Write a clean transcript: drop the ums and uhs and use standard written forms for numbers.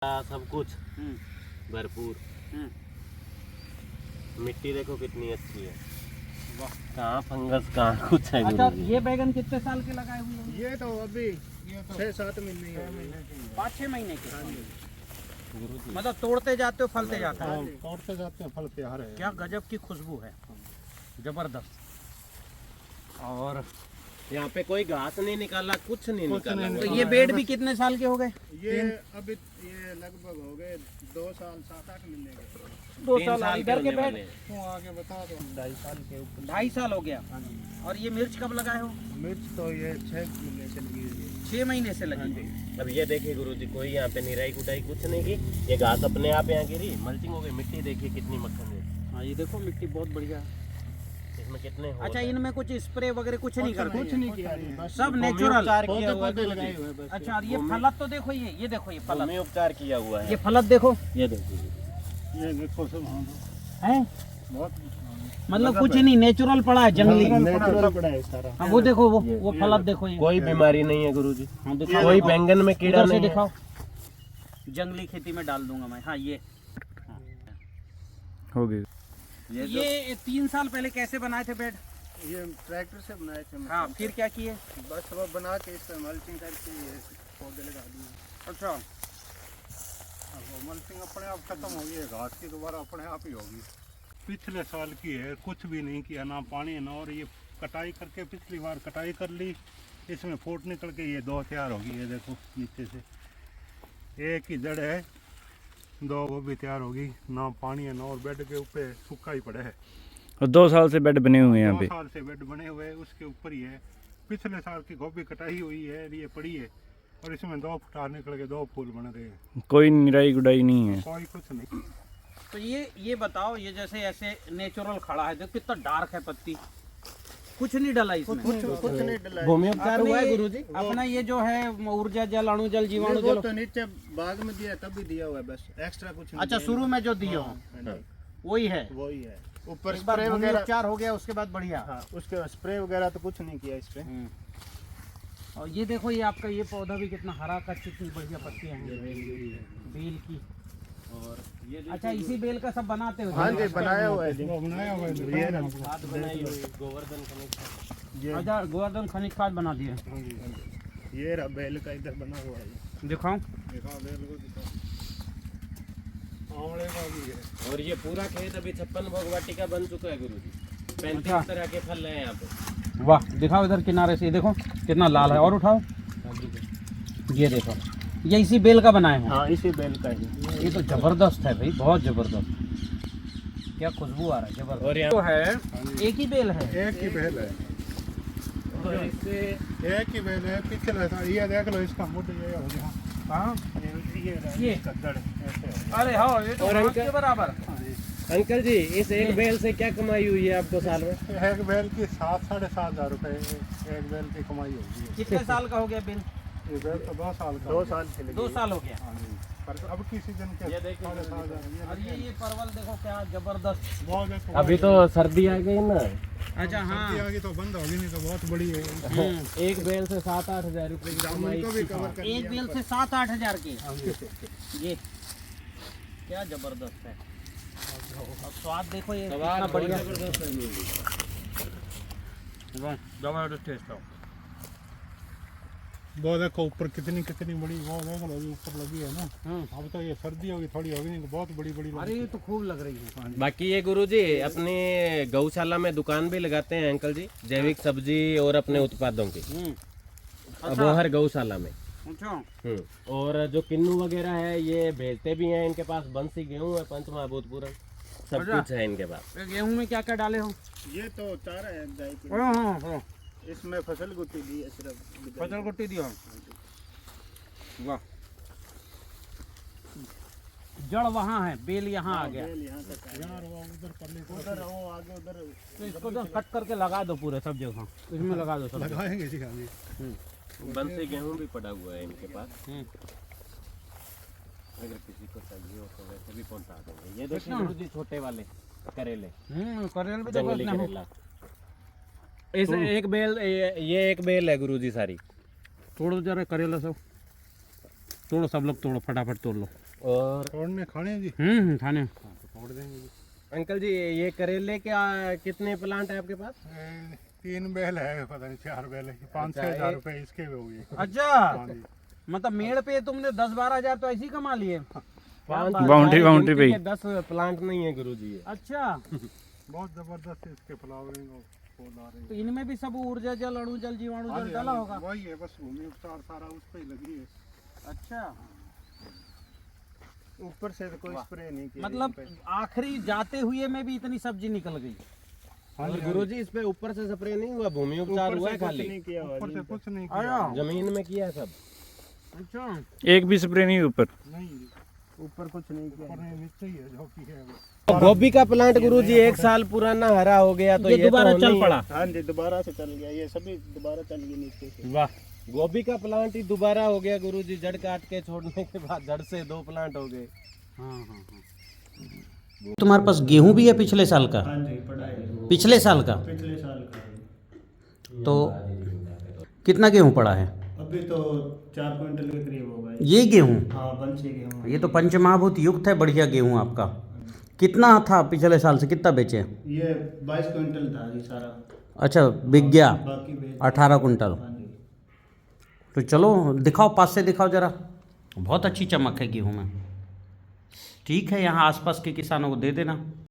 सब कुछ भरपूर। मिट्टी देखो कितनी अच्छी है, कहाँ फंगस कहाँ कुछ है। अच्छा, ये बैगन कितने साल के लगाए हुए हैं? ये तो अभी 6-7 महीने 5-6 महीने के। मतलब तोड़ते जाते हो फलते जाते हो? तोड़ते जाते हैं फलते आ रहे हैं। क्या गजब की खुशबू है, जबरदस्त। और यहाँ पे कोई घास नहीं निकाला, कुछ नहीं निकाला। तो ये बेड भी कितने साल के हो गए? ये अभी ये लगभग हो गए 2 साल 7-8 महीने के। 2 3 साल इधर के बेड तो आगे बता दो। 2.5 साल के ऊपर। 2.5 साल हो गया। हाँ जी। और ये मिर्च कब लगाए हो? मिर्च तो ये 6 महीने से लगी हुई है। 6 महीने से लगी है। अब ये देखिए गुरुजी, कोई यहाँ पे निराई कुटाई कुछ नहीं की, ये घास अपने आप यहाँ गिरी, मल्चिंग हो गई। मिट्टी देखिए कितनी मक्खन है। हाँ, ये देखो मिट्टी बहुत बढ़िया है। इसमें कितने होल अच्छा, है। इनमें कुछ स्प्रे वगैरह कुछ नहीं करते? कुछ नहीं किया जी, बस सब भूमि नेचुरल। उपचार किया हुआ है पौधे गुरुजी। लगाए हुए हैं बस। अच्छा, और ये फलत तो देखो, ये देखो, ये फलत, भूमि उपचार किया हुआ है। ये फलत देखो, ये देखो ये देखो सब है बहुत मतलब कुछ नहीं, नेचुरल पड़ा है, जंगली। नेचुरल पड़ा है सारा। हाँ, वो देखो, वो फलत देखो ये। कोई बीमारी नहीं है गुरुजी, हाँ, दिखाओ, कोई दिखाओ। बैंगन में कीड़ा उधर से नहीं है। दिखाओ, जंगली खेती में डाल दूंगा मैं। हाँ, ये हो गई। ये 3 साल पहले कैसे बनाए थे बेड? ये ट्रैक्टर से बनाए थे। हाँ, फिर क्या किए? बस वो बना के इस पे मल्चिंग करके ये पौधे लगा दिए। अच्छा, अब वो मल्चिंग अपने आप खत्म हो गई है, घास की दोबारा अपने आप ही होगी। पिछले साल की है, कुछ भी नहीं किया, ना पानी ना। और ये कटाई करके पिछली बार कटाई कर ली, इसमें फूट निकल के ये 2 तैयार होगी। ये देखो नीचे से एक ही जड़ है, 2 वो भी तैयार होगी। ना पानी है ना, और बेड के ऊपर सूखा ही पड़ा है। और 2 साल से बेड बने हुए हैं यहाँ 2 पे। साल से बेड बने हुए हैं, उसके ऊपर ही है। पिछले साल की गोभी कटाई हुई है, ये पड़ी है, और इसमें 2 फुटार निकल के 2 फूल बन रहे हैं। कोई निराई गुडाई नहीं है। कोई कुछ नहीं। तो ये बताओ, ये जैसे ऐसे नेचुरल खड़ा है, देखो कितना डार्क है पत्ती, कुछ नहीं डला इसमें। कुछ नहीं डला है। भूमि उपचार हुआ है गुरुजी। अपना ये जो है ऊर्जा जल, अणु जल, जीवाणु वो जल। तो नीचे बाग में दिया तब भी दिया हुआ है, बस एक्स्ट्रा कुछ नहीं अच्छा, दिया। शुरू में जो दिए हो हाँ जी, वही है। वही है। ऊपर इस बार स्प्रे भूमि वगैरह, उपचार हो गया, उसके बाद बढ़िया। हाँ उसके स्प्रे वगैरह तो कुछ नहीं किया इस पे। और ये देखो, ये आपका ये पौधा भी कितना हरा का, कितनी बढ़िया पत्तियां हैं बेल की। और ये अच्छा, इसी बेल का सब बनाते हो? हाँ जी, बनाया हुआ है जी। बनाया हुआ है ये ना। खाद बनाई हुई, गोवर्धन खनिज। ये अच्छा, गोवर्धन खनिज खाद बना दिए। हाँ जी, हाँ जी। ये रहा बेल का इधर बना हुआ है। दिखाओ, दिखाओ बेल को, दिखाओ। आंवले का भी है। और ये पूरा खेत अभी 56 भोग वाटिका बन चुका है गुरुजी। 35 अच्छा। तरह के फल हैं यहाँ पे। वाह, दिखाओ इधर किनारे से, ये देखो कितना लाल है। और उठाओ, ये देखो, ये इसी बेल का बनाए हैं। हाँ, इसी बेल का है। ये तो जबरदस्त है भाई, बहुत जबरदस्त। क्या खुशबू आ रहा है, जबरदस्त। और यहाँ तो है, एक ही बेल है। एक ही बेल है। और इससे एक ही बेल है। पिछले साल ये देख लो, इसका मुझे ये हो गया। हाँ, ये इसका जड़ ऐसे है। अरे हाँ, ये तो और हाथ इनका- के बराबर। हाँ जी। अंकल जी, इस एक बेल से क्या कमाई हुई है आपको साल में? एक बेल की 7-7.5 रुपए एक बेल की कमाई होगी है। कितने साल का हो गया बेल? ये बेल तो 2 साल का। 2 साल के 2 साल हो गया। हाँ जी। पर अब की सीजन के ये देखिए, 7.5 और ये परवल देखो क्या जबरदस्त। बहुत देखो। अभी तो सर्दी आ गई ना। अच्छा, हाँ, सर्दी आ गई तो बंद होगी, नहीं तो बहुत बड़ी है। एक बेल से 7-8 हजार रुपए की कमाई। उनको भी कवर कर एक दिया। बेल से 7-8 हजार की। हाँ जी। ये क्या जबरदस्त है। और स्वाद देखो, ये सवाल कितना बढ़िया, जबरदस्त है गुरुजी। जबरदस्त टेस्ट हो। वो देखो ऊपर कितनी कितनी बड़ी, वो देख लो अभी ऊपर लगी है ना। अब तो ये सर्दी होगी, थोड़ी होगी, नहीं तो बहुत बड़ी बड़ी अरे ये तो खूब लग रही है। बाकी ये गुरुजी अपने गौशाला में दुकान भी लगाते हैं अंकल जी, जैविक सब्जी और अपने उत्पादों की। अबोहर गौशाला में। अच्छा, और जो किन्नू वगैरह है ये भेजते भी हैं। इनके पास बंसी गेहूं है, पंचमहाभूत पूरन, सब अच्छा। कुछ है इनके पास। ये गेहूं में क्या क्या डाले हो? ये तो चारा है गाय की। हाँ, इसमें फसल गुत्ती दी है सिर्फ। फसल कुट्टी दिया। वाह, जड़ वहाँ है, बेल यहाँ आ गया। बेल यहाँ तक है। यार वो उधर पल्ली उधर वो आगे उधर तो इसको तो कट करके लगा दो पूरे सब जगह, इसमें लगा दो सब। लगाएंगे जी। हाँ जी। बंसी गेहूं भी पड़ा हुआ है इनके पास, अगर किसी को चाहिए हो तो वैसे भी पहुंचा देंगे। ये देखिए गुरुजी, छोटे वाले करेले, करेल भी देखो जंगली इतना हो। करेला। इस एक बेल, ये एक बेल है गुरुजी सारी। तोड़ो जरा करेला सब, तोड़ो सब लोग, तोड़ो फटाफट तोड़ लो। और तोड़ने खाने जी खाने तो तोड़ देंगे जी। अंकल जी ये करेले क्या कितने प्लांट है आपके पास? 3 बैल है, पता नहीं 4 बैल है, 5-6 हज़ार रुपए इसके भी हो गए। अच्छा, हाँ जी। मतलब मेड़ पे तुमने 10-12 हजार तो ऐसे ही कमा लिए। बाउंड्री पे ही। 10 प्लांट नहीं है गुरुजी ये। अच्छा, बहुत जबरदस्त है इसके फ्लावरिंग और फूल आ रहे हैं। तो इनमें भी सब ऊर्जा जल, अणु जल, जीवाणु हाँ जल जी, डाला हाँ होगा। जी, वही है, बस भूमि उपचार सारा उस पे ही लगी है। अच्छा, ऊपर से तो कोई स्प्रे नहीं किया। मतलब आखिरी जाते हुए में भी इतनी सब्जी निकल गई। और गुरुजी इस पे ऊपर से स्प्रे नहीं हुआ, भूमि उपचार हुआ है खाली? ऊपर से कुछ नहीं आया। किया। जमीन में किया है सब। अच्छा, एक भी स्प्रे नहीं ऊपर। नहीं जी, ऊपर कुछ नहीं किया। ऊपर नहीं, नीचे ही है जो की है वो। तो गोभी का प्लांट गुरुजी 1 साल पुराना हरा हो गया तो ये दोबारा तो चल नहीं- पड़ा। हाँ जी, दोबारा से चल गया, ये सभी दोबारा चल गए नीचे से। वाह, गोभी का प्लांट ही दोबारा हो गया गुरुजी, जड़ काट के छोड़ने के बाद जड़ से 2 प्लांट हो गए। तुम्हारे पास गेहूं भी है पिछले साल का? हाँ जी, पड़ा है। पिछले साल का? पिछले साल का है। तो कितना गेहूं पड़ा है? अभी तो 4 क्विंटल के करीब होगा ये। ये गेहूं? हाँ, बंसी गेहूँ। ये तो पंचमहाभूत युक्त है, बढ़िया गेहूं आपका। कितना था पिछले साल से, कितना बेचे? ये 22 क्विंटल था ये सारा। अच्छा, बिक गया बाकी बेच 18 कुंटल। हाँ जी। तो चलो दिखाओ, पास से दिखाओ जरा। बहुत अच्छी चमक है गेहूं में। ठीक है, यहाँ आसपास के किसानों को दे देना।